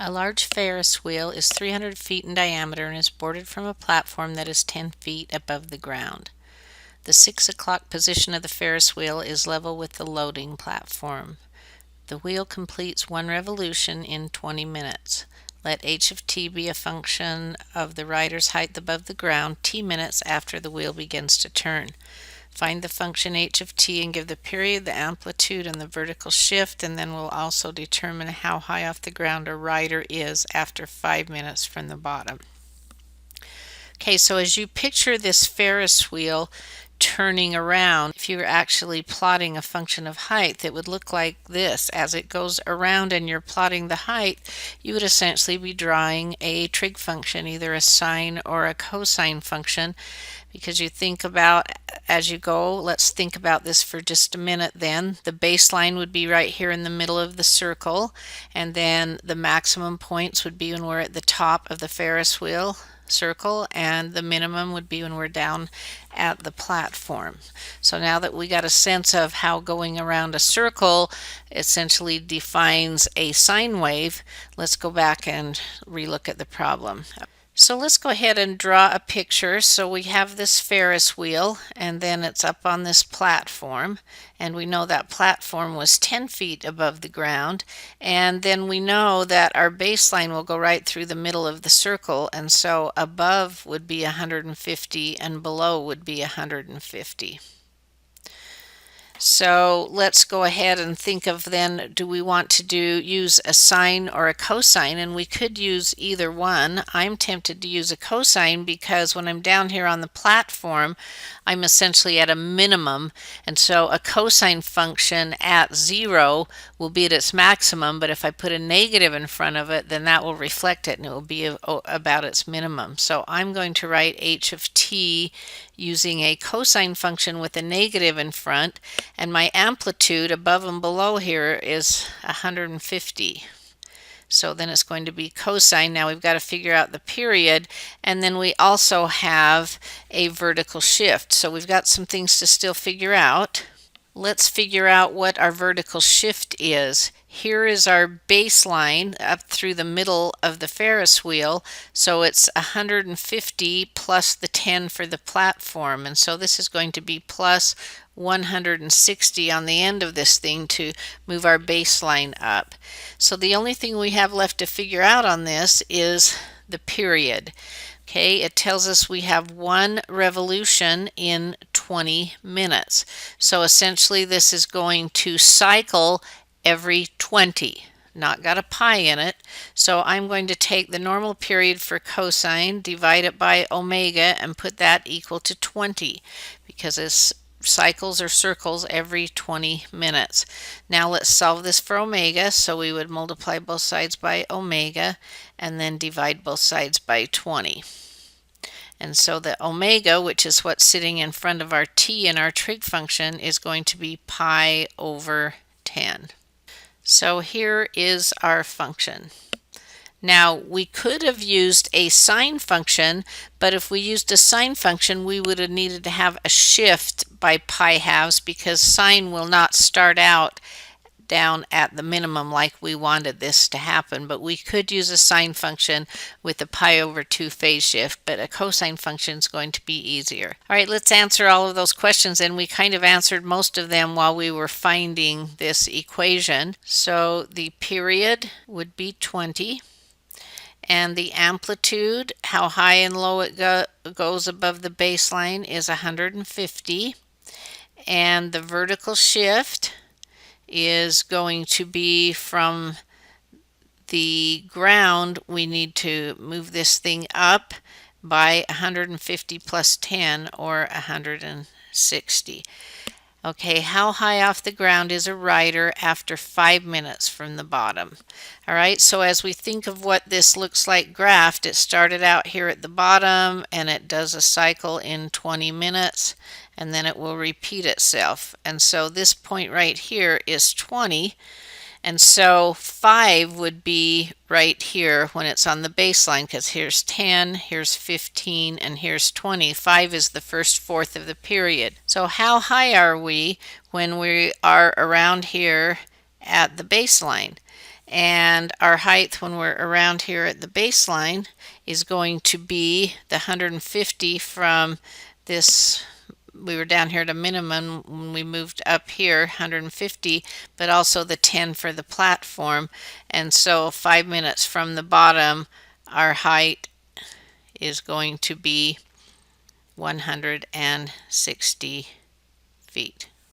A large Ferris wheel is 300 feet in diameter and is boarded from a platform that is 10 feet above the ground. The 6 o'clock position of the Ferris wheel is level with the loading platform. The wheel completes one revolution in 20 minutes. Let h of t be a function of the rider's height above the ground t minutes after the wheel begins to turn. Find the function h of t and give the period, the amplitude, and the vertical shift, and then we'll also determine how high off the ground a rider is after 5 minutes from the bottom. Okay, so as you picture this Ferris wheel turning around, if you were actually plotting a function of height, it would look like this. As it goes around and you're plotting the height, you would essentially be drawing a trig function, either a sine or a cosine function, because you think about as you go. Let's think about this for just a minute then. The baseline would be right here in the middle of the circle, and then the maximum points would be when we're at the top of the Ferris wheel circle, and the minimum would be when we're down at the platform. So now that we got a sense of how going around a circle essentially defines a sine wave, let's go back and relook at the problem. So let's go ahead and draw a picture. So we have this Ferris wheel, and then it's up on this platform, and we know that platform was 10 feet above the ground, and then we know that our baseline will go right through the middle of the circle, and so above would be 150 and below would be 150. So let's go ahead and think of then, do we want to use a sine or a cosine? And we could use either one. I'm tempted to use a cosine because when I'm down here on the platform, I'm essentially at a minimum, and so a cosine function at 0 will be at its maximum, but if I put a negative in front of it, then that will reflect it and it will be about its minimum. So I'm going to write h of t using a cosine function with a negative in front, and my amplitude above and below here is 150. So then it's going to be cosine. Now we've got to figure out the period, and then we also have a vertical shift. So we've got some things to still figure out. Let's figure out what our vertical shift is. Here is our baseline up through the middle of the Ferris wheel, so it's 150 plus the 10 for the platform, and so this is going to be plus 160 on the end of this thing to move our baseline up. So the only thing we have left to figure out on this is the period. Okay, it tells us we have one revolution in 20 minutes. So essentially this is going to cycle every 20. Not got a pi in it. So I'm going to take the normal period for cosine, divide it by omega, and put that equal to 20, because it's cycles or circles every 20 minutes. Now let's solve this for omega. So we would multiply both sides by omega and then divide both sides by 20. And so the omega, which is what's sitting in front of our t in our trig function, is going to be pi over 10. So here is our function. Now we could have used a sine function, but if we used a sine function, we would have needed to have a shift by pi halves, because sine will not start out down at the minimum like we wanted this to happen. But we could use a sine function with a pi over 2 phase shift, but a cosine function is going to be easier. All right, let's answer all of those questions, and we kind of answered most of them while we were finding this equation. So the period would be 20, and the amplitude, how high and low it goes above the baseline, is 150, and the vertical shift is going to be from the ground. We need to move this thing up by 150 plus 10, or 160. Okay, how high off the ground is a rider after 5 minutes from the bottom? All right, so as we think of what this looks like graphed, it started out here at the bottom, and it does a cycle in 20 minutes, and then it will repeat itself. And so this point right here is 20, and so 5 would be right here when it's on the baseline, because here's 10, here's 15, and here's 20. 5 is the first fourth of the period. So how high are we when we are around here at the baseline? And our height when we're around here at the baseline is going to be the 150 from this. We were down here at a minimum when we moved up here, 150, but also the 10 for the platform. And so 5 minutes from the bottom, our height is going to be 160 feet.